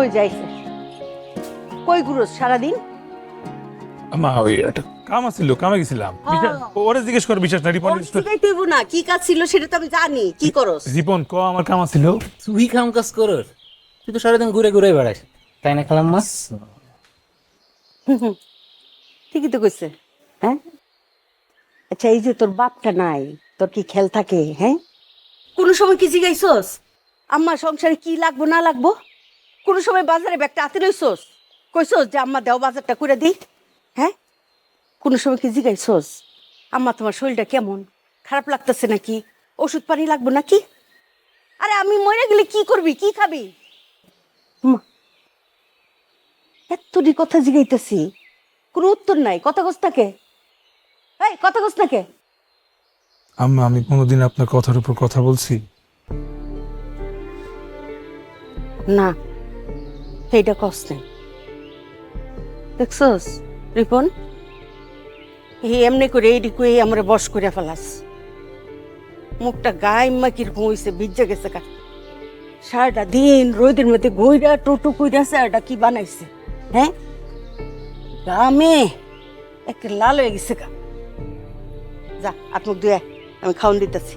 ওই যাইছে কই ঘুরোস সারাদিন? আমা ওই একটা কাম আছিল, কামে গেছিলাম। ওরে জিজ্ঞেস কর, বিশ্বাস না রিপন। তুইব না কি কাজ ছিল সেটা তো আমি জানি। কি করস? রিপন ক আমার কাম আছিল। তুই কাম কাজ করস? তুই তো সারাদিন ঘুরে ঘুরে বেড়াস, তাই না খালাম মাছ? ঠিকই তো কইছে। হ্যাঁ আচ্ছা, এই যে তোর বাপটা নাই, তোর কি খেয়াল থাকে? হ্যাঁ, কোনো সময় কি জিগাইছস আম্মা সংসারে কি লাগবো না লাগবো? কোনো সময় বাজারে ব্যাগটা হাতে লইছস, কইছস যে আম্মা দেও বাজারটা করে দিই? হ্যাঁ, কোনো সময় কি জিগাইছস আম্মা তোমার শরীরটা কেমন, খারাপ লাগতেছে নাকি, ওষুধ পানি লাগবো নাকি? আরে আমি মরে গেলে কি করবি, কি খাবি? মা, এতটি কথা জিগাইতেছি, কোনো উত্তর নাই, কথা কস থাকে? এই কথা কস থাকে? আম্মা আমি কোনোদিন আপনার কথার উপর কথা বলছি? না, সেইটা কস নাই। দেখছস রিপন, এমনি করে এইটি কই আমরা বস করে ফেলাস। মুখটা গায়ে কিরকম হইছে, ভিজে গেছে কা। সারাটা দিন রোদের মধ্যে গইরা টোটো কইরা সারাটা কি বানাইছে? হ্যাঁ, গামে একটা লাল হয়ে গেছে কা। যা আত্মুখ ধুয়ে আমি খাওন দিতেছি।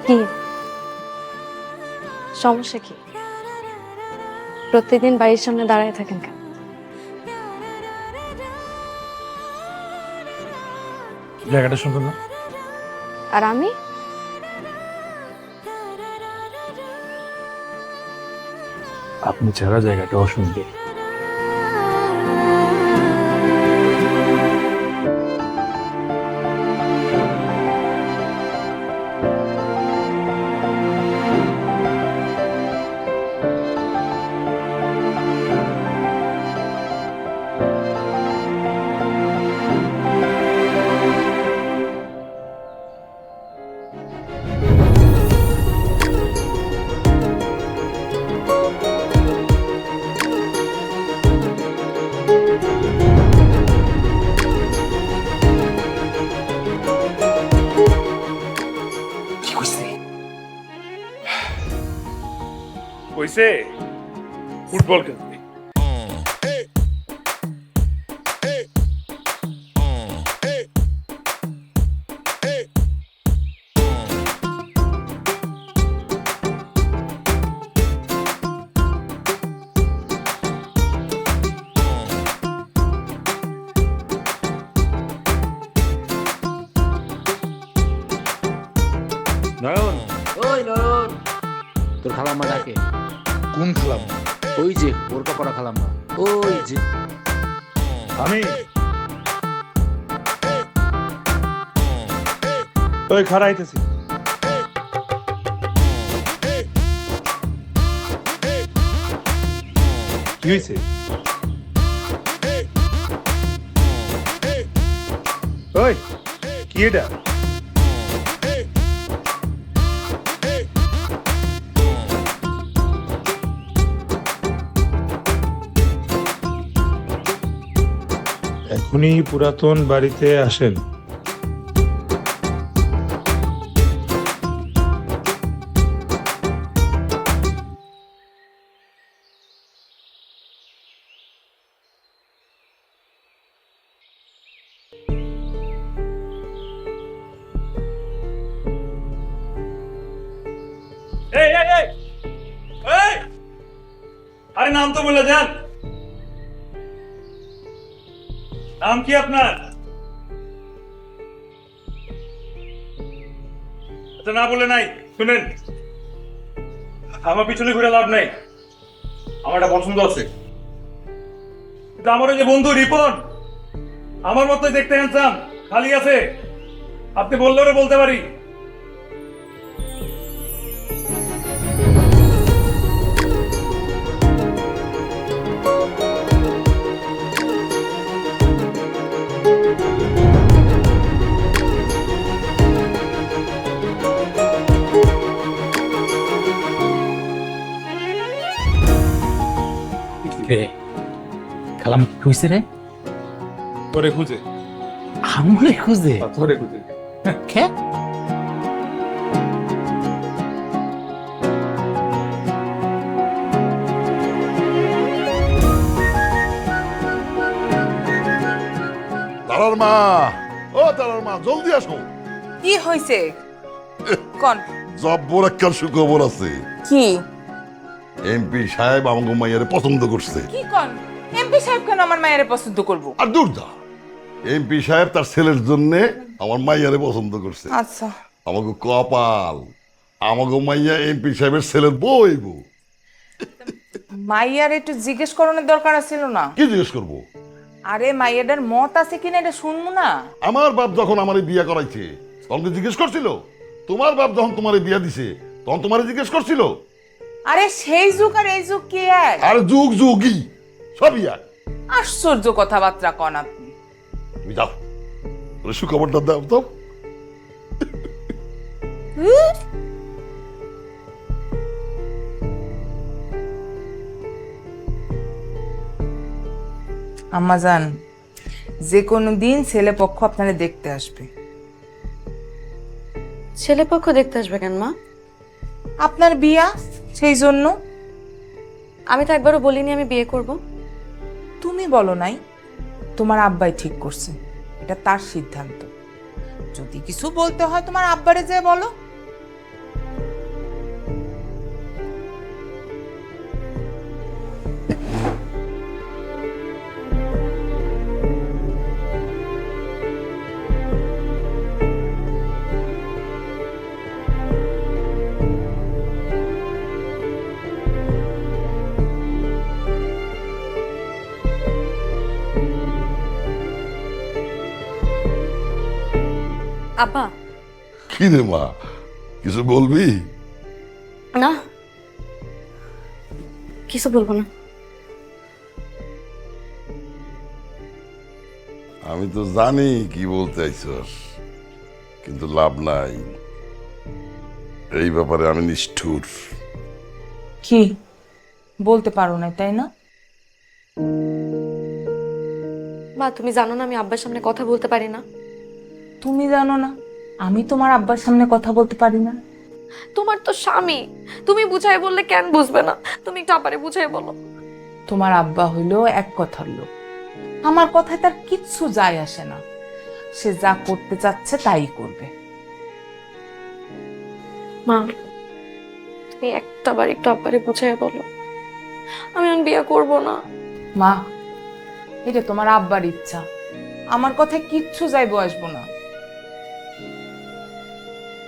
কি সমস্যা? কি প্রতিদিন বাড়ির সামনে দাঁড়ায় থাকেন কেন? জায়গাটা সুন্দর না? আর আমি আপনি ছাড়া জায়গাটা অসুন্দর। কইছে ফুটবল খেলতে। নয়ন, ওই নয়ন, তোর খালাম্মা ডাকে। কোন খেলাম? ওই যে বোরকা পরা খালাম্মা, ওই যে। আমি ওই খাড়া আইতেছি। কি হয়েছে? ওই কি এটা? এখনই পুরাতন বাড়িতে আসেন। এই এই এই এই, আরে নাম তো বলে যান। নাম কি আপনার? আচ্ছা না বলে নাই, শুনেন, আমার পিছনে ঘুরে লাভ নাই। আমার একটা পছন্দ আছে, কিন্তু আমার ওই যে বন্ধু রিপন আমার মতোই দেখতে হ্যান্ডসাম, খালি আছে, আপনি বললেও বলতে পারি। রে খালাম খুঁজছে রে, তোরে খুঁজে, আমরে খুঁজে তোরে খুঁজে। খে তারার মা, ও তারার মা, জলদি আসো। কি হয়েছে কোন? জব্বর একটা সুখবর আছে। কি এমপি সাহেব আমাকে মাইয়ারে পছন্দ করছে। কি কোন? এমপি সাহেব কেন আমার মায়ের পছন্দ করব? আর দূর যা, এমপি সাহেব তার ছেলের জন্য আমার মাইয়ারে পছন্দ করছে। আচ্ছা, আমাকে কপাল, আমাকে মাইয়া এমপি সাহেবের ছেলের বইব। মাইয়ার একটু জিজ্ঞেস করানোর দরকার ছিল না? কি জিজ্ঞেস করবো? আরে মাইয়াটার মত আছে কিনা এটা শুনবো না? আমার বাপ যখন আমার বিয়া করাইছে তখন কি জিজ্ঞেস করছিল? তোমার বাপ যখন তোমার বিয়া দিছে তখন তোমার জিজ্ঞেস করছিল? আরে সেই যুগ আর এই যুগ কি এক? আর যুগ যুগই সবই এক। আশ্চর্য কথাবার্তা কন আপনি। তুমি যাও, ওরে সুখবরটা দাও তো। আম্মাজান, যে কোনো দিন ছেলে পক্ষ আপনারা দেখতে আসবে। ছেলে পক্ষ দেখতে আসবে কেন মা? আপনার বিয়া, সেই জন্য। আমি তো একবারও বলিনি আমি বিয়ে করব। তুমি বলো নাই, তোমার আব্বাই ঠিক করছে, এটা তার সিদ্ধান্ত। যদি কিছু বলতে হয় তোমার আব্বারে যে বলো। আব্বা কি রে মা, কিছু বলবি? না, কিছু বলবো না। আমি তো জানি কি বলতে চাইছস, কিন্তু লাভ নাই, এই ব্যাপারে আমি নিষ্ঠুর। কি বলতে পারো না তাই না? মা তুমি জানো না আমি আব্বার সামনে কথা বলতে পারি না। তুমি জানো না আমি তোমার আব্বার সামনে কথা বলতে পারি না? তোমার তো স্বামী, তুমি বুঝাই বললে কেন বুঝবে না? তুমি একটু আব্বারে বুঝাই বলো। তোমার আব্বা হইলো এক কথার লোক, আমার কথায় তার কিচ্ছু যায় আসে না। সে যা করতে চাচ্ছে তাই করবে। মা তুমি একটা বার একটু আব্বারে বুঝাই বলো, আমি আর বিয়ে করব না। মা, এটা তোমার আব্বার ইচ্ছা, আমার কথায় কিচ্ছু যাইবো আসবো না।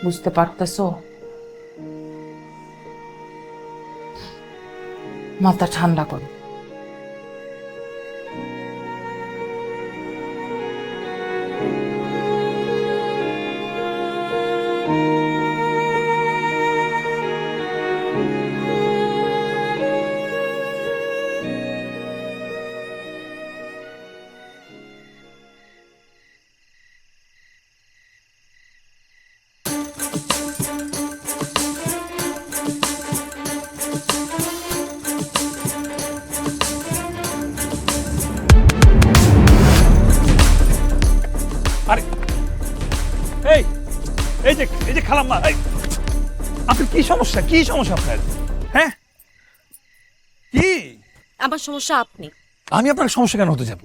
বুঝতে পারতেছো? মাথা ঠান্ডা করো। এই যে খালাম্মা, আপনি কি সমস্যা আপনার? হ্যাঁ কি? আমার সমস্যা আপনি। আমি আপনার সমস্যা কেন হতে যাব?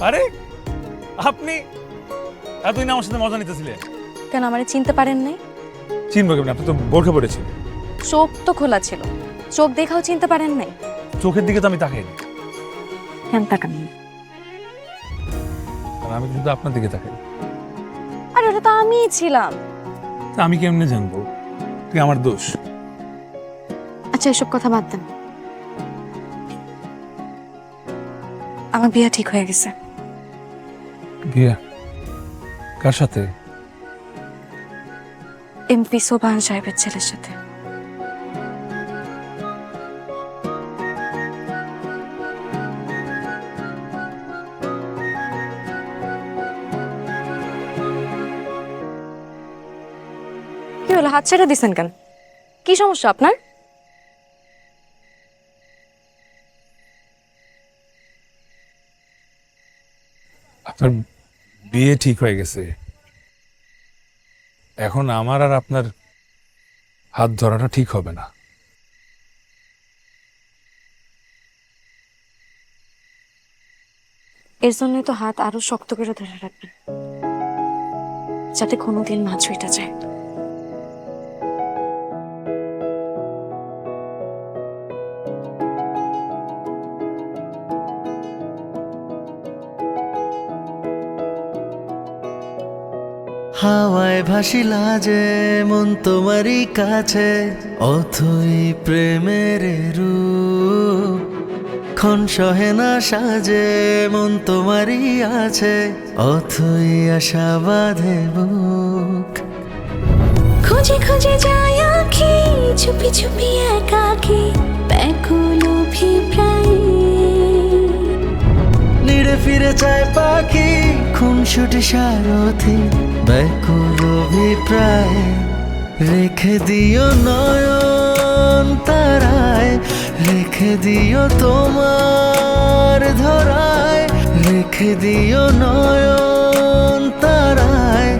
আরে আপনি এতদিন আমার সাথে মজা নিতেছিলেন, কেন আমারে চিনতে পারেন নাই? চিনবো কেমন? আপনি তো বোরখা পড়েছেন। চোখ তো খোলা ছিল, চোখ দেখাও চিনতে পারেন নাই? চোখের দিকে তো আমি তাকাইনি, কেন তাকান? আমি কিন্তু আপনার দিকে তাকাই। আর ওটা তো আমিই ছিলাম। তা আমি কেমনে জানবো তুই আমার দোষ? আচ্ছা এসব কথা বাদ দেন, আমার বিয়ে ঠিক হয়ে গেছে। বিয়ে? কার সাথে? এমপি সোবান সাহেবের ছেলের সাথে। কি হলো, হাত ছেড়ে দিছেন কেন? কি সমস্যা আপনার? আপনার বিয়ে ঠিক হয়ে গেছে, এখন আমার আর আপনার হাত ধরাটা ঠিক হবে না। এর জন্যই তো হাত আরো শক্ত করে ধরে রাখবেন, যাতে কোনোদিন না ছুঁইটা যায়। হাওয়ায় ভাসিলা যে মন তোমারই কাছে, অথই প্রেমের রূপ ক্ষণ সহে না সাজে, মন তোমারই আছে, অথই আশা বাঁধে বুক। খুঁজে খুঁজে যায় আঁখি, চুপি চুপি একাকী ব্যাকুল অভিপ্রায়। নিড়ে ফিরে চায় পাখি খুনসুটি সারথি ব্যাকুল অভিপ্রায়। রেখে দিও নয়ন তারায়, রেখে দিও তোমার ধরায়, রেখে দিও নয়ন তারায়,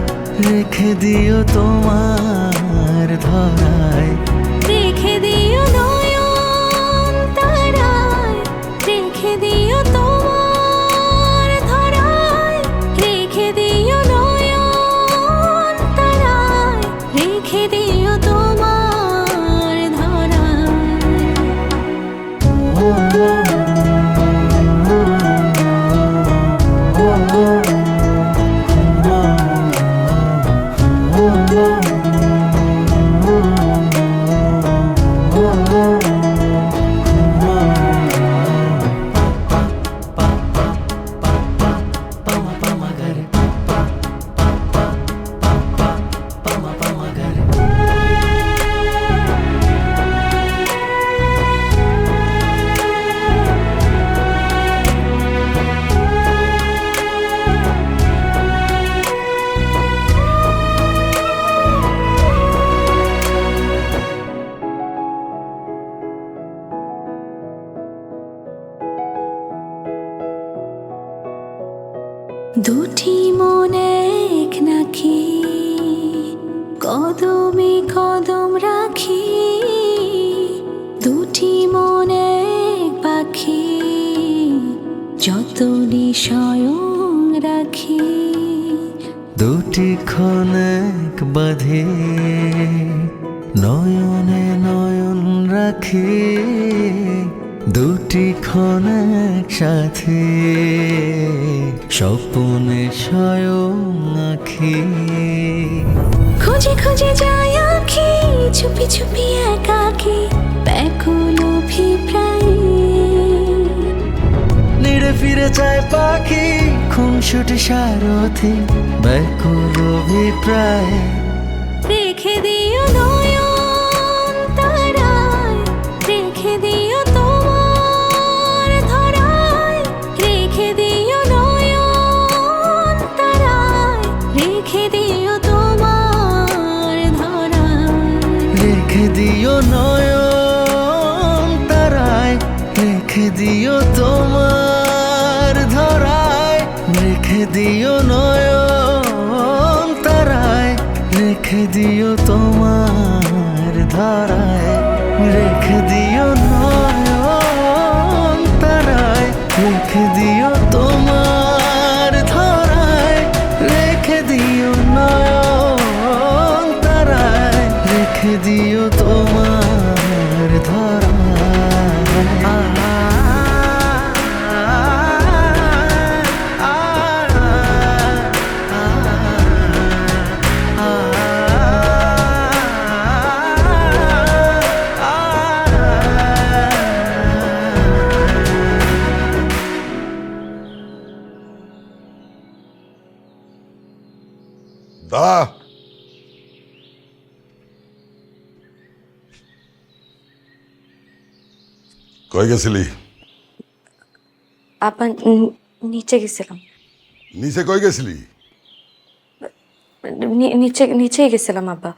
রেখে দিও তোমার ধরায়। রেখে দিও নয়ন তারায়, রেখে দিও তোমার ধরায়, রেখে দিও নয়ন তারায়, রেখে দিও তোমার ধরায়। দুটি মনে এক নাকি, কদমে কদম রাখি, দুটি মনে এক পাখি, যতনি স্বয়ং রাখি। দুটি ক্ষণেক বাঁধে নয়নে নয়ন রাখি, দুটি ক্ষণেক সাথে স্বপ্নে স্বয়ং আঁখি। খুঁজে খুঁজে যায় আঁখি, চুপি চুপি একাকী ব্যাকুল অভিপ্রায়। নিড়ে ফিরে চায় পাখি খুনসুটি সারথি ব্যাকুল অভিপ্রায়। রেখে দিও নয়ন তারায়, রেখে দিও তোমার ধরায়, রেখে দিও নয়ন তারায়, রেখে দিও তোমার ধরায়। রেখে দিও নয়ন তারায়, রেখে দিও তোমার ধরায়, রেখে দিও নয়ন রেখে দিও তোমার ধরায়, রেখে দিও নয়ন তারায়, রেখে দিও তোমার ধরায়, রেখে দিও নয়ন তারায়, রেখে দিও তোমার ধরায়। দাঁড়া। কই গেছিলি? আব্বা নিচে গেছিলাম। নিচে কই গেছিলি? নিচেই গেছিলাম আব্বা।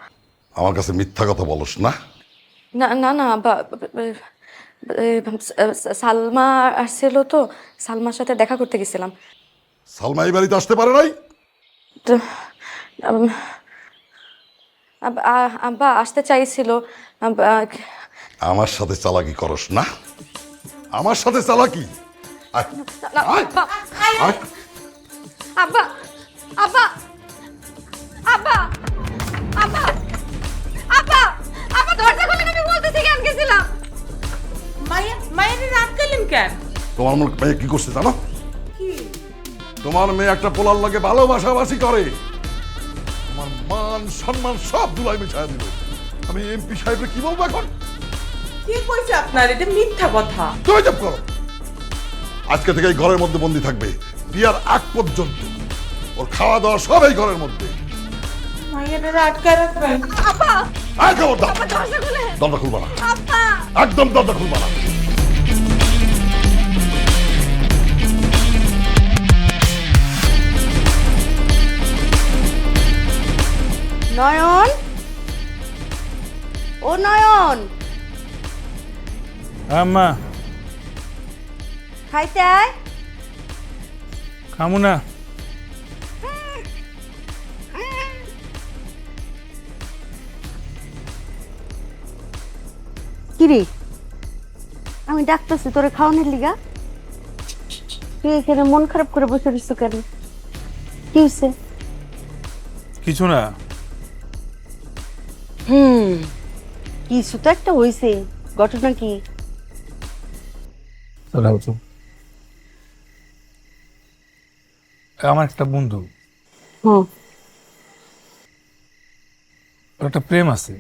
আমার কাছে মিথ্যা কথা বলস না। না না না আব্বা, সালমা আসছিল তো, সালমার সাথে দেখা করতে গেছিলাম। সালমা এই বাড়িতে আসতে পারে নাই? তো, আব্বা আসতে চাইছিল। আমার সাথে চালাকি করস না? আমার সাথে চালাকি? আয়, আয়, আয়। আব্বা আব্বা আব্বা আব্বা আব্বা আব্বা দরজা খুলে আমি বলতেছি কেন গেছিলাম। মায়ের রাত গেলেন কেন? তোমার মেয়ে কি করছে জানো? তোমার মেয়ে একটা পোলার লাগে ভালোবাসাবাসি করে, তোমার মান সম্মান সব ধুলাই মিশাই দিল। আমি এমপি সাহেবকে কি বলবো এখন? কি কইছে আপনার? এটা মিথ্যা কথা। তুমি চুপ করো। আজকে থেকে এই ঘরের মধ্যে বন্দি থাকবে বিয়ার আগ পর্যন্ত। ওর খাওয়া দাওয়া সব এই ঘরের মধ্যে। মায়ের আটকায় রাখবেন। আব্বা আয় খবরদার, আব্বা দরজা খুলে। দরজা খুলবা না, আব্বা একদম দরজা খুলবা না। নয়ন, ও নয়ন, আম্মা খাইতে আয়। খামু না। কিরে, আমি ডাকতেছি তোরে খাওয়ানোর লিগা, তুই এখানে মন খারাপ করে বসে রইছ কেন? কি হয়েছে? কিছু না। কিছু তো একটা হয়েছে, ঘটনা কি? আমার একটা বন্ধু, হুম, ওর একটা প্রেম আছে,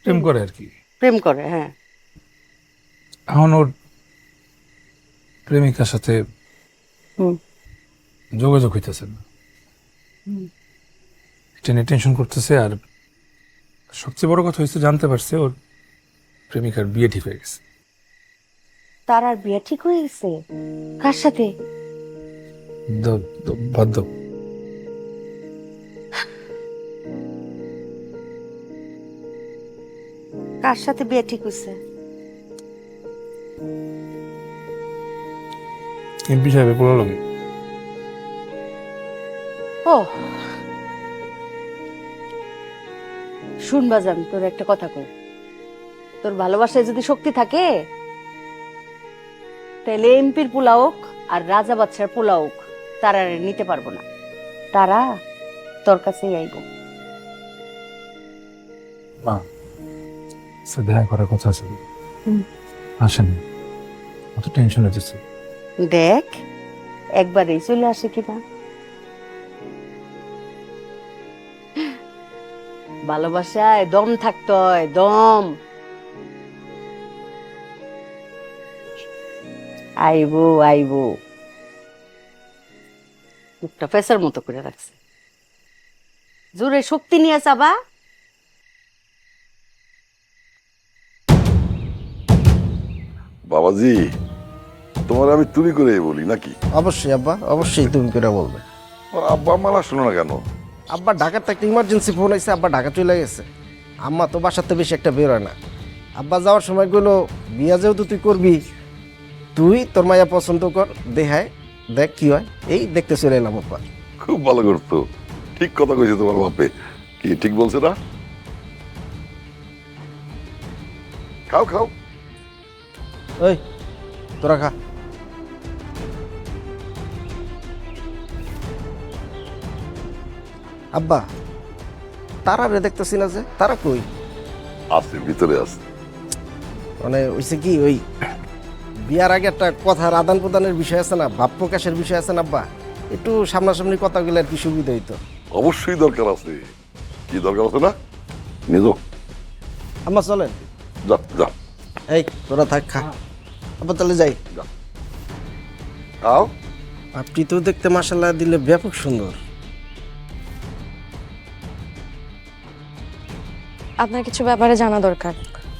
প্রেম করে আর কি। প্রেম করে? হ্যাঁ। এখন ওর প্রেমিকার সাথে হুম, যোগাযোগ হইতেছে না, এটা নিয়ে টেনশন করতেছে। আর সবচেয়ে বড় কথা হয়েছে, জানতে পারছে ওর প্রেমিকার বিয়ে ঠিক হয়ে গেছে। তার আর বিয়ে ঠিক হয়ে গেছে? কার সাথে? বাধ্য। কার সাথে বিয়ে ঠিক হয়েছে? এমপি সাহেবের পোলা লাগে। ও শুনবা যান, তোর একটা কথা কই। তোর ভালোবাসায় যদি শক্তি থাকে, তাহলে এমপির পোলা হোক আর রাজা বাদশার পোলা হোক, তারা নিতে পারবো না। তারা তোর কাছেই আইব। মা, দেখা করার কথা আছে, আসেন, অত টেনশন হচ্ছে। দেখ একবারেই চলে আসে কিনা। ভালোবাসায় দম থাকতে হয়, দম। আইবো আইবো। মুখটা ফেসার মতো করে রাখছে, জোরে শক্তি নিয়ে চাবা। বাবাজি, তোমার আমি তুমি করে বলি নাকি? অবশ্যই আব্বা, অবশ্যই তুমি করে বলবে। ওর আব্বা আম্মা শোনো না কেন? আব্বা ঢাকার তো একটা ইমার্জেন্সি ফোন হয়েছে, আব্বা ঢাকা চলে গেছে। আম্মা তো বাসাতে বেশি একটা বেরোয় না। আব্বা যাওয়ার সময় গুলো, বিয়া যেহেতু তুই করবি, তুই তোর মায়া পছন্দ কর, দেখায় দেখ কি হয়, এই দেখতে চলে এলাম আব্বা। খুব ভালো করতো, ঠিক কথা কইছে তোমার বাপে। কি ঠিক বলছে না? খাও খাও। ওই তোরা খা। আব্বা তারা রে দেখতেছি না যে, তারা কই? আছে, ভিতরে আছে। মানে হইছে কি, ওই বিয়ার আগে একটা কথার আদান প্রদানের বিষয় আছে না, ভাব প্রকাশের বিষয় আছে না আব্বা, একটু সামনাসামনি কথাগুলো আর কি সুবিধা হইতো। অবশ্যই দরকার আছে। কি দরকার আছে না? নিজ আম্মা চলেন। যা যা এই তোরা থাক, খা। আব্বা তাহলে যাই। খাও। আপনি তো দেখতে মাশাআল্লাহ দিলে ব্যাপক সুন্দর। আপনার কিছু ব্যাপারে জানা দরকার।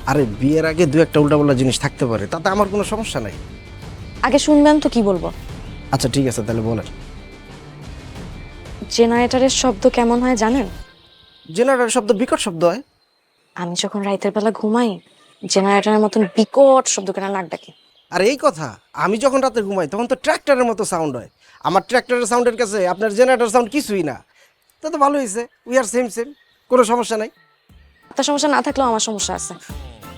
আরে বিয়ের আগে দু একটা উল্টাপাল্টা জিনিস থাকতে পারে, তাতে আমার কোনো সমস্যা নাই। আগে শুনবেন তো কি বলবো। আচ্ছা ঠিক আছে, তাহলে বলেন। জেনারেটরের শব্দ কেমন হয় জানেন? জেনারেটর শব্দ বিকট শব্দ হয়। আমি যখন রাতের বেলা ঘুমাই জেনারেটরের মতন বিকট শব্দ কেন নাক ডাকে। আর এই কথা, আমি যখন রাতে ঘুমাই তখন তো ট্র্যাক্টরের মতো সাউন্ড হয়। আমার ট্র্যাক্টরের সাউন্ডের কাছে আপনার জেনারেটর সাউন্ড কিছুই না। তা তো ভালো হয়েছে, উই আর সেম সেম, কোনো সমস্যা নাই। আপনার সমস্যা না থাকলেও আমার সমস্যা আছে।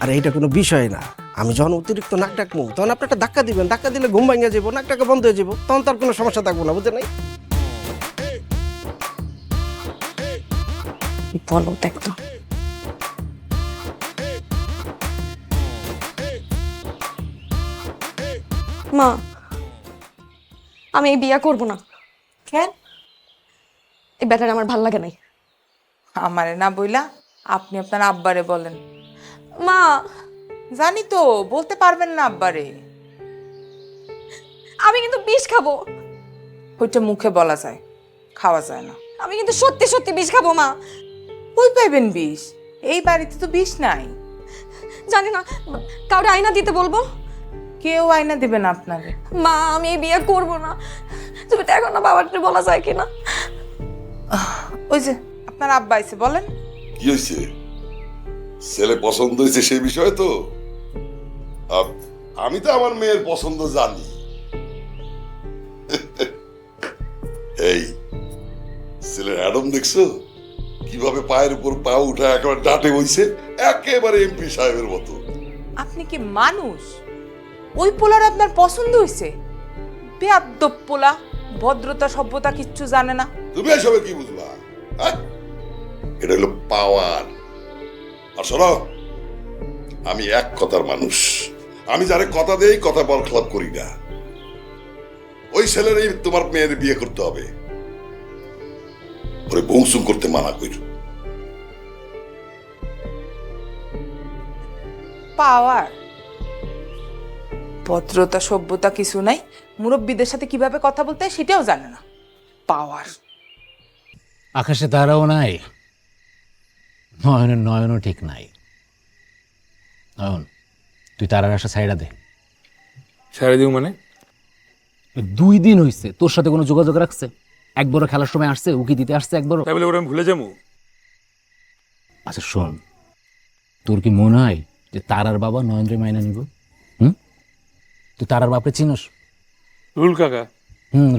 আর এইটা কোনো বিষয় না। আমি যখন অতিরিক্ত নাক ডাকবো তখন আপনি একটা ধাক্কা দিবেন, ধাক্কা দিলে ঘুম ভাঙিয়ে যাবো, নাক ডাকা বন্ধ হয়ে যাবো, তখন তার কোনো সমস্যা থাকবো না, বুঝলেন? নাই বলো দেখতো মা, আমি এই বিয়া করব না। কেন? এই ব্যাটার আমার ভাল লাগে নাই। আমারে না বইলা আপনি আপনার আব্বারে বলেন। মা, জানি তো বলতে পারবেন না আব্বারে। আমি কিন্তু বিষ খাবো। ওইটা মুখে বলা যায়, খাওয়া যায় না। আমি কিন্তু সত্যি সত্যি বিষ খাবো মা। কই পাইবেন বিষ? এই বাড়িতে তো বিষ নাই। জানি না, কাউরে আয়না দিতে বলবো। কেউ আয়না দেবে না আপনারে। মা, আমি এই বিয়ে করব না। তুমি দেখো না বাবাকে বলা যায় কিনা। ওই যে আপনার আব্বা আইছে, বলেন। কি হয়েছে? ছেলে পছন্দ হয়েছে সেই বিষয়ে তো? আমি তো আমার মেয়ের পছন্দ জানি। এই ছেলের অ্যাডম দেখছো কিভাবে পায়ের উপর পা উঠা একেবারে ডাটে বইছে, একেবারে এমপি সাহেবের মতো। আপনি কি মানুষ? ওই পোলার আপনার পছন্দ হয়েছে? বেয়াদ্দপ পোলা, ভদ্রতা সভ্যতা কিচ্ছু জানে না। তুমি এসবে কি বুঝবা? হ্যাঁ? এটা হলো পাওয়ার। আর শোনো, আমি এক কথার মানুষ। আমি যারে কথা দেই কথা বরখলাপ করি না। ওই ছেলেরই তোমার মেয়ের বিয়ে করতে হবে। ওরে বংশুম করতে মানা কইর। পাওয়ার, ভদ্রতা সভ্যতা কিছু নাই, মুরব্বীদের সাথে কিভাবে কথা বলতে হয় সেটাও জানে না। পাওয়ার। আকাশে তারাও নাই, নয়নের নয়নও ঠিক নাই। নয়ন, তুই তারার আশা ছাইড়া দে। ছেড়ে দিও মানে? 2 দিন হইছে তোর সাথে কোনো যোগাযোগ রাখছে? একবারও খেলার সময় আসছে, উকি দিতে আসছে একবারও? তাই বলে ওরা আমি ভুলে যাবো? আচ্ছা শোন, তোর কি মনে হয় যে তারার বাবা নয়নরে মাইনা নিব? তুই তারার বাপরে চিনস? রুল কাকা।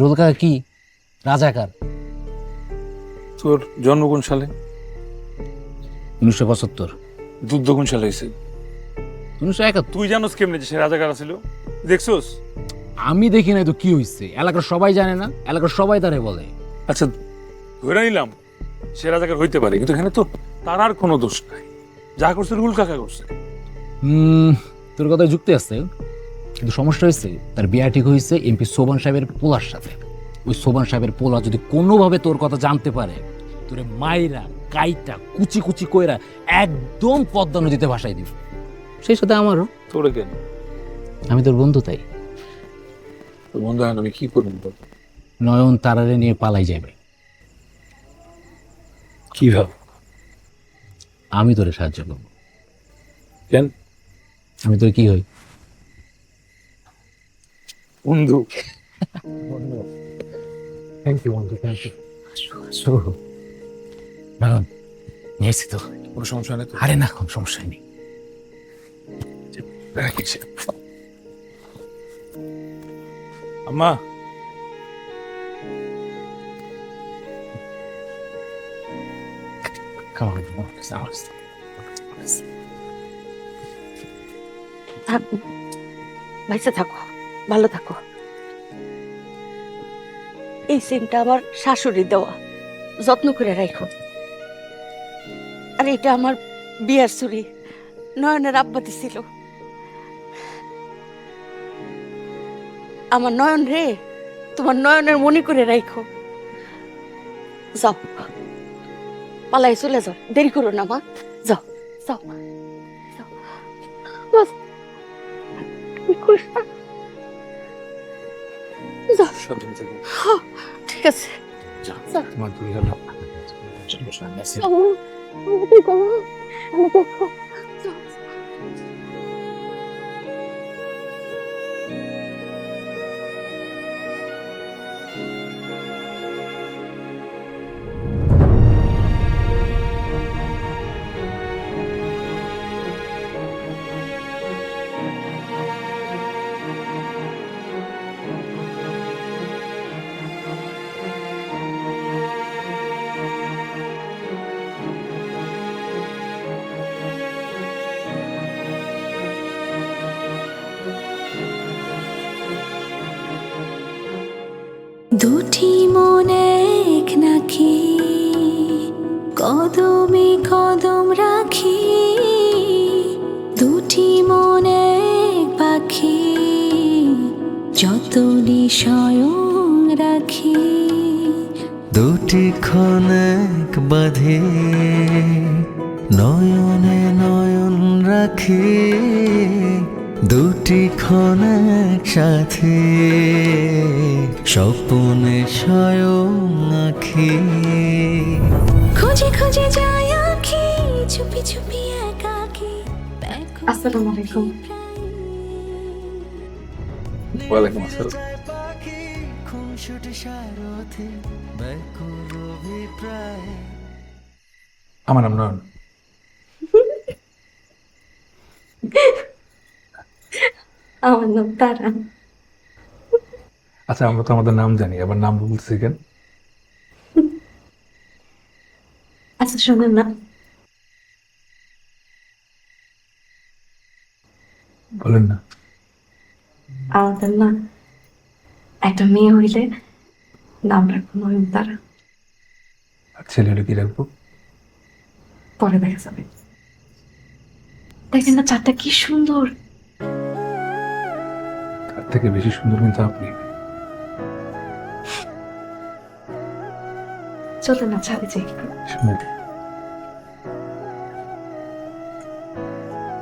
রোল কাকা কি রাজাকার? তোর জন্ম কোন সালে? 1975। যুদ্ধ কোন সালে হয়েছে? 1971। তুই জানোস কেমনে যে সে রাজাকার ছিল? দেখছোস? আমি দেখি নাই তো কি হইছে? এলাকার সবাই জানে না, এলাকার সবাই তারে বলে। আচ্ছা ধরে নিলাম সে রাজাকার হইতে পারে, কিন্তু এখানে তো তার আর কোনো দোষ নাই। যা করছে রুল কাকা করছে। তোর কথায় যুক্তি আছে, কিন্তু সমস্যা হয়েছে তার বিয়া ঠিক হয়েছে এমপি সোবান সাহেবের পোলার সাথে। ওই সোবান সাহেবের পোলা যদি কোনোভাবে তোর কথা জানতে পারে, তোরে মাইরা কাইটা কুচি কুচি কইরা একদম পদ্মা নদীতে ভাসাই দিব। সেই সাথে আমারও। তোরে কেন? আমি তোর বন্ধু, তাই। তোর বন্ধু আমি কি করবো? নয়ন তারারে নিয়ে পালাই যাবে। কিভাবে? আমি তোরে সাহায্য করব। কেন? আমি তোর কি হই? বন্ধু। থ্যাংক ইউ বন্ধু, থ্যাংক ইউ। নয়ন নিয়েছি তো, কোনো সমস্যা নেই তো? আরে না, কোনো সমস্যা নেই। আম্মা, থাকো ভাইসা থাকো, ভালো থাকো। এই সেন্টটা আমার শাশুড়ি দেওয়া, যত্ন করে রাখো। আর এটা আমার বিয়ার চুরি, নয়নের আব্বা দিছিল। আমার নয়ন রে, তোমার নয়নের মনে করে রাখো। যাও, পালাই চলে যাও, দেরি করো না মা। যাও যাও যাও। বাস, তুমি করিস না। যাও। হ্যাঁ, ঠিক আছে। যাও। দেখো, দেখো। যাও। দুটি মন এক নাকি, কদমে কদম রাখি, দুটি মন এক পাখি, যতনি স্বয়ং রাখি। দুটি ক্ষণেক বাঁধে নয়নে নয়ন রাখি, দুটি ক্ষণেক সাথে স্বপ্নে স্বয়ং আঁখি। খুঁজে খুঁজে যায় আঁখি, চুপি চুপি একাকি। আসসালামু আলাইকুম। ওয়ালাইকুম আসসালাম। পাখি খুনসুটি সারথি ব্যাকুল অভিপ্রায়। আমার নাম নয়ন। আমার নাম তারা। আচ্ছা, আমরা তো আমাদের নাম জানি, আবার নাম বলতেছি কেন? আচ্ছা শোনেন না, বলেন না। আমাদের না একটা মেয়ে হইলে নাম রাখবো নয়নতারা। আর ছেলে হলে কি রাখবো? পরে দেখা যাবে। দেখেন না চারটা কি সুন্দর। তার থেকে বেশি সুন্দর কিন্তু আপনি। চলে না ছাদে যাই। শুনেন,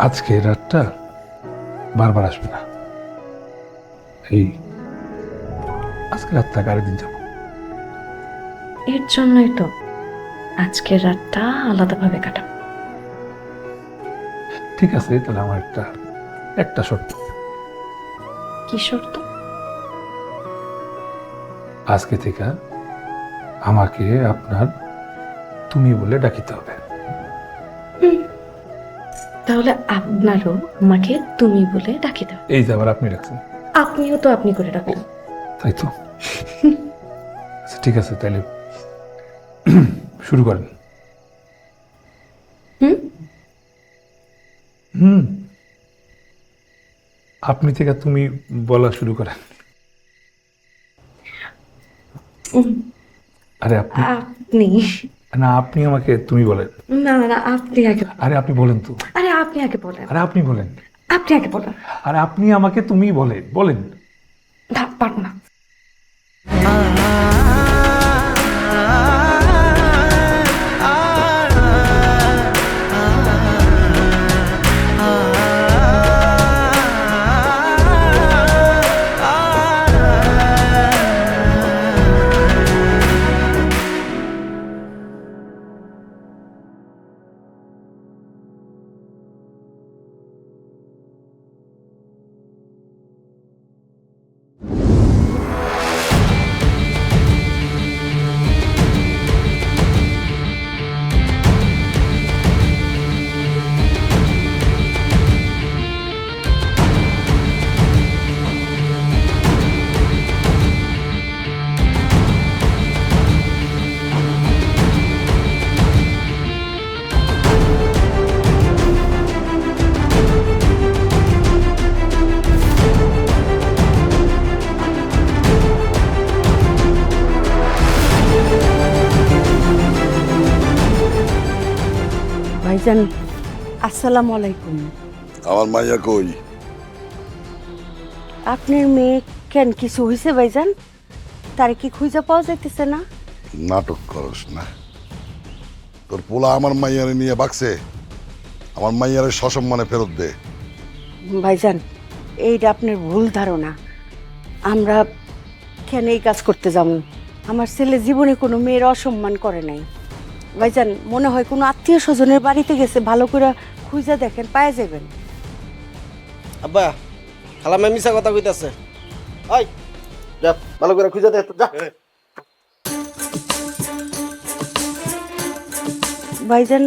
আজকে রাতটা বারবার আসবে না। এই আজকে রাতটা আরেকদিন যাবো। এর জন্যই তো আজকের রাতটা আলাদাভাবে কাটাবো। ঠিক আছে, তাহলে আমার একটা শর্ত। কি শর্ত? আজকে থেকে আমাকে আপনার তুমি বলে ডাকিতে হবে। তাহলে আপনারও আমাকে তুমি বলে ডাকি দাও। এই যে আবার আপনি রাখছেন। আপনিও তো আপনি করে ডাকলেন। তাই তো। আচ্ছা ঠিক আছে, তাহলে শুরু করেন। হুম হুম, আপনি থেকে তুমি বলা শুরু করেন। আরে আপনি আপনি না, আপনি আমাকে তুমি বলেন। না না না, আপনি আগে। আরে আপনি বলেন তো। আরে আপনি আগে বলেন। আরে আপনি বলেন। আপনি আগে বলেন। আরে আপনি আমাকে তুমি বলেন। না, পারবো না। ভাইজান আসসালামু আলাইকুম। আমার মাইয়া কই? আপনার মেয়ে কেন কিছু হয়েছে ভাইজান? তার কি খুঁজে পাওয়া যাইতেছে না? নাটক করস না। তোর পোলা আমার মাইয়ারে নিয়ে বাকছে, আমার মাইয়ারে সসম্মানে ফেরত দে। ভাইজান এইটা আপনার ভুল ধারণা। আমরা কেন এই কাজ করতে যাব? আমার ছেলে জীবনে কোনো মেয়ের অসম্মান করে নাই। ভাইজান মনে হয় কোনো আত্মীয় স্বজনের বাড়িতে গেছে, ভালো করে খুঁজে দেখেন, পায়ে যাবেন। আব্বা খালামে মিশা কথা কইতাছে। আই যা ভালো করে খুঁজে দে, যা। ভাইজান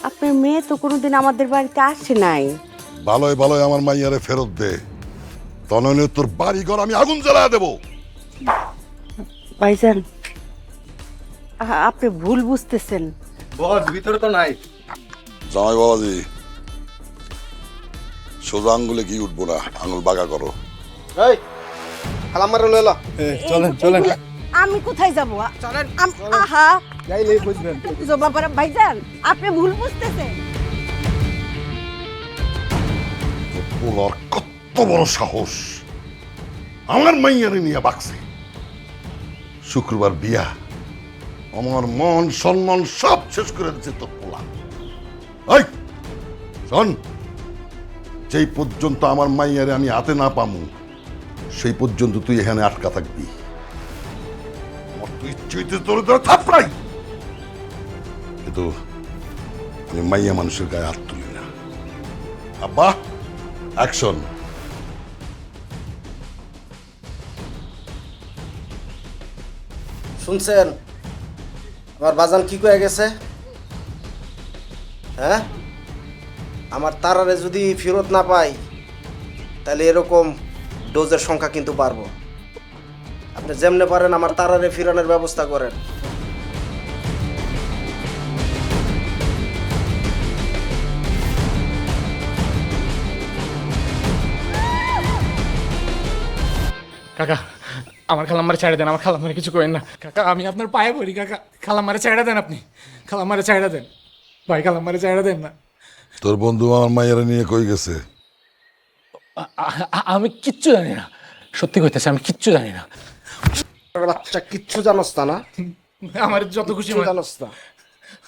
আপনার মেয়ে তো কোনোদিন আমাদের বাড়িতে আসে নাই। ভালোই ভালোই আমার মাইয়ারে ফেরত দে, তননে তোর বাড়ি ঘর আমি আগুন জ্বালা দেব। ভাইজান আপনি ভুল বুঝতেছেন। বস ভিতরে তো নাই। জামাই বাবাজি, সোজা আঙ্গুলে কি উঠবো না, আঙুল বাঁকা করো। এই খালামারে লইল। চলেন চলেন। আমি কোথায় যাব? চলেন। আহা যাইলেই বুঝবেন। জবাবার ভাইজান আপনি ভুল বুঝতেছেন। পোলার কত বড় সাহস, আমার মাইয়ারে নিয়ে বাকছে। শুক্রবার বিয়া, আমার মন সম্মান সব শেষ করে দিচ্ছে তোর পোলা। এই শোন, যেই পর্যন্ত আমার মাইয়ারে আমি হাতে না পামু সেই পর্যন্ত তুই এখানে আটকা থাকবি। আমার তুই ইচ্ছে তোর থাপড়াই, কিন্তু আমি মাইয়া মানুষের গায়ে হাত তুলি না। আব্বা অ্যাকশন। শুনছেন আমার বাজান কি কয়ে গেছে? হ্যাঁ, আমার তারারে যদি ফেরত না পাই তাহলে এরকম ডোজের সংখ্যা কিন্তু বাড়বো। আপনি যেমনে পারেন আমার তারারে ফিরানোর ব্যবস্থা করেন। কাকা আমার খালাম্মারে ছেড়ে দেন, আমার খালাম্মারে কিছু করেন না কাকা, আমি আপনার পায়ে পড়ি কাকা, খালাম্মারে ছেড়ে দেন, আপনি খালাম্মারে ছেড়ে দেন ভাই, খালাম্মারে ছেড়ে দেন না। তোর বন্ধু আমার মাইয়ারে নিয়ে কই গেছে? আমি কিচ্ছু জানি না, সত্যি কইতেছি আমি কিচ্ছু জানি না। বাচ্চা কিচ্ছু জানোস না? না আমার যত খুশি হয় জানোস না।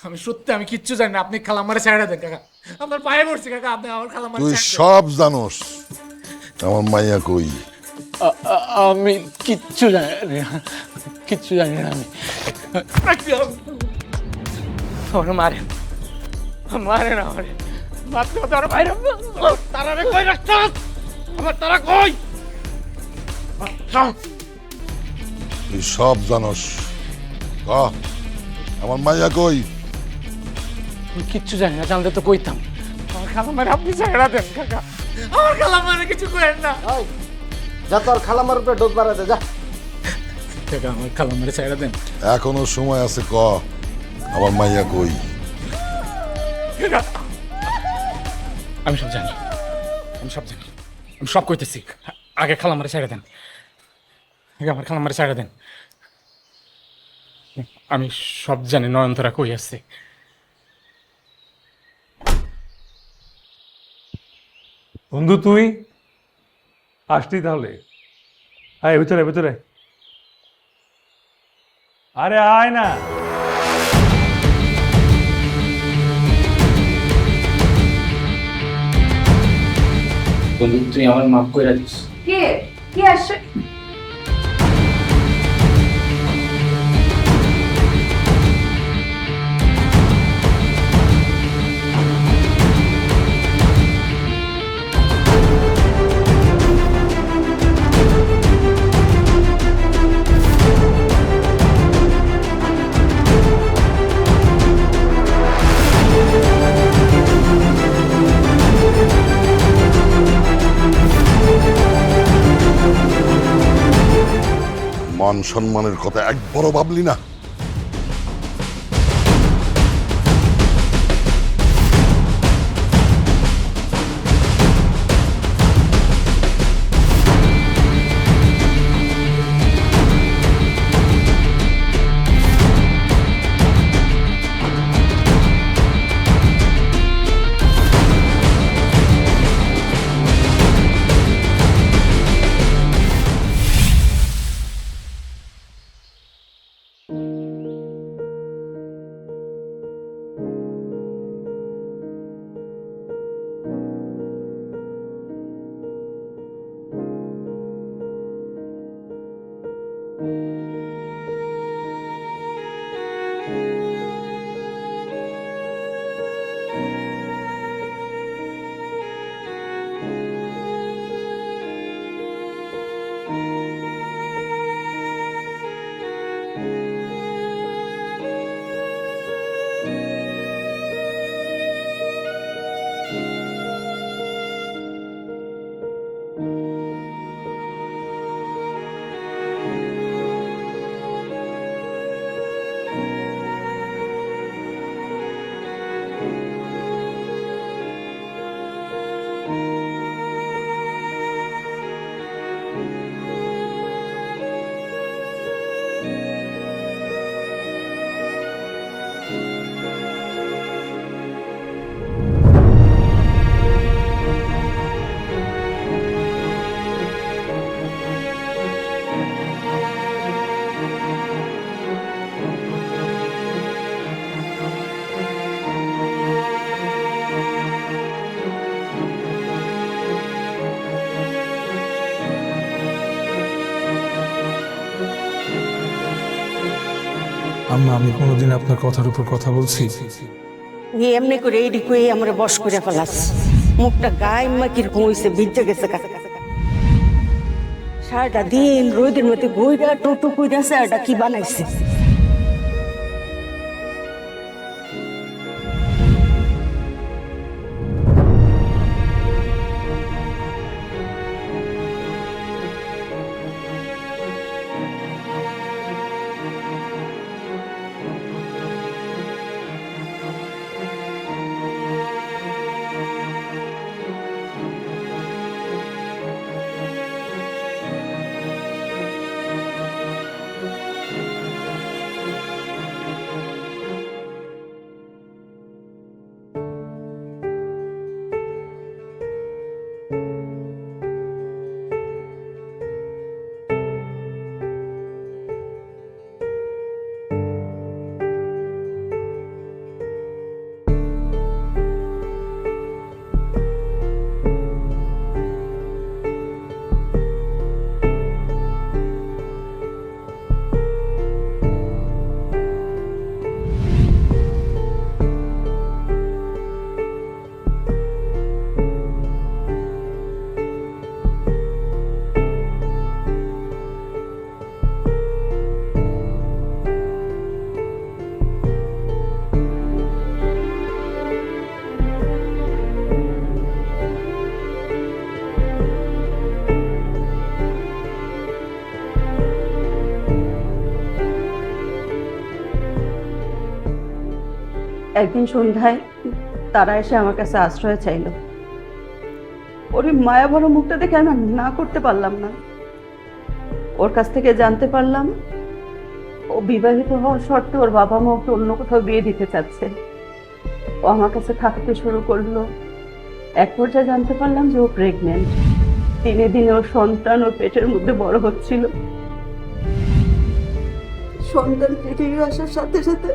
আমি সত্যি আমি কিচ্ছু জানি না, আপনি খালাম্মারে ছেড়ে দেন কাকা, আপনার পায়ে পড়ছি কাকা, আপনি আমার খালাম্মারে তুই ছেড়ে দেন। সব জানোস, আমার মাইয়া কই? আমি কিচ্ছু জানি না, কিচ্ছু জানি না আমি। আমার মারেন, মারেন আমার মারতে হতো আর বাইরে তারারে কই রাখছ? আমার তারা কই? তুই সব জানোস, আমার মাইয়া কই? আমি কিচ্ছু জানি না, জানলে তো কইতাম। আমার খালাম্মারে আপনি ছেড়ে দেন কাকা, আমার খালাম্মারে কিছু করেন না। যা তোর খালামার উপরে ডোজ বাড়াতে যা। কাকা আমার খালাম্মারে ছেড়ে দেন। এখনো সময় আছে, আমার মাইয়া কই? কাকা আমি সব জানি, আমি সব জানি, আমি সব কইতেছি। আগে খালাম্মারে ছেড়ে দেন, আগে আমার খালাম্মারে ছেড়ে দেন। আমি সব জানি নয়নতারা কই আছে। বন্ধু তুই আসলি তাহলে? আয় ভিতরে ভিতরে, আরে আয় না। বন্ধু তুই আমার মাফ কইরা দিস। কে কে আসছে? মান সম্মানের কথা একবারও ভাবলি না? আম্মা, আমি কোনোদিন আপনার কথার উপর কথা বলছি? এমনি করে এডি কই আমরা বস করে ফেলাস, মুখটা গায়ে মা কিরকম হয়েছে, ভিজে গেছে। সারাটা দিন রোদের মধ্যে বইরা টোটো কইরা সারাটা কি বানাইছে। একদিন সন্ধ্যায় তারা এসে আমার কাছে আশ্রয় চাইল। ওর মায়া ভরা মুখটা দেখে আমি না করতে পারলাম না। ওর কাছ থেকে জানতে পারলাম ও বিবাহিত হওয়ার শর্তে ওর বাবা মা ওকে অন্য কোথাও বিয়ে দিতে চাচ্ছে। ও আমার কাছে থাকতে শুরু করলো। এক পর্যায়ে জানতে পারলাম যে ও প্রেগনেন্ট। দিনে দিনে ওর সন্তান ওর পেটের মধ্যে বড় হচ্ছিল। সন্তান পৃথিবী আসার সাথে সাথে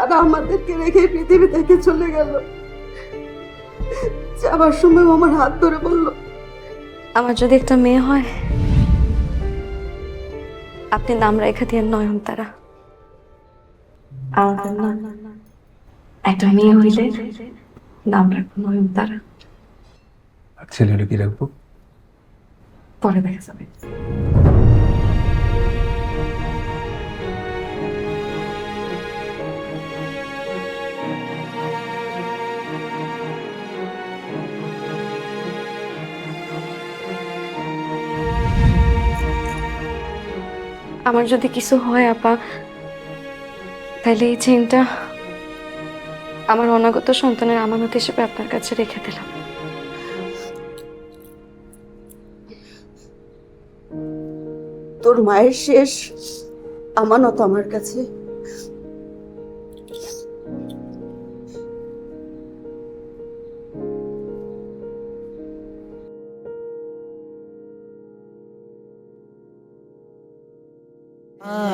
আর আমাদেরকে রেখে পৃথিবী থেকে চলে গেল। যাবার সময় আমার হাত ধরে বলল, আমার যদি একটা মেয়ে হয় আপনি নাম রেখা দিয়ে নয়নতারা। আমাদের না একটা মেয়ে হইলে নাম রাখবো নয়নতারা। আর ছেলেটা কি রাখবো? পরে দেখা যাবে। আমার যদি কিছু হয় আপা, তাহলে এই চেনটা আমার অনাগত সন্তানের আমানত হিসেবে আপনার কাছে রেখে দিলাম। তোর মায়ের শেষ আমানত আমার কাছে। ah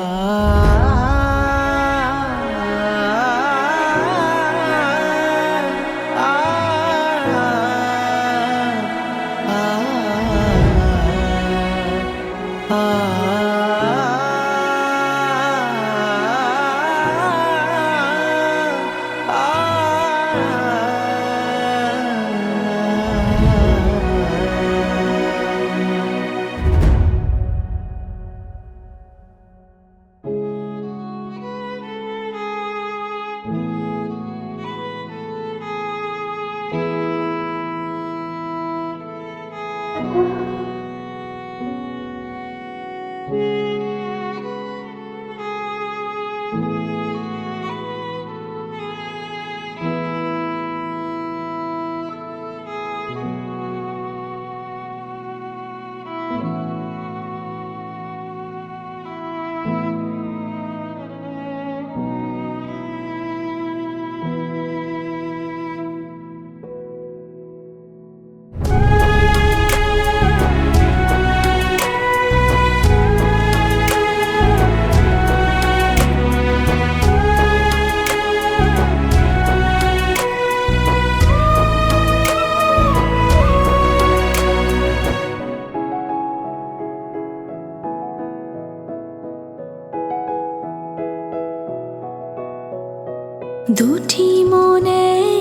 দুটি মন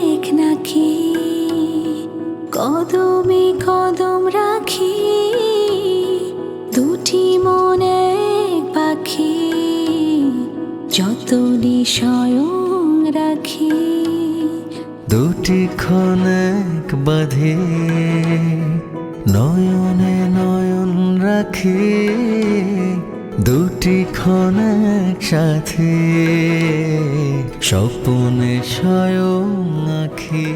এক নাকি কদমে কদম রাখি দুটি মন এক পাখি যতনি স্বয়ং রাখি দুটি খনক বাঁধে নয়নে নয়ন রাখি দুটি খনক সাথে স্বপ্নে স্বয়ং আখি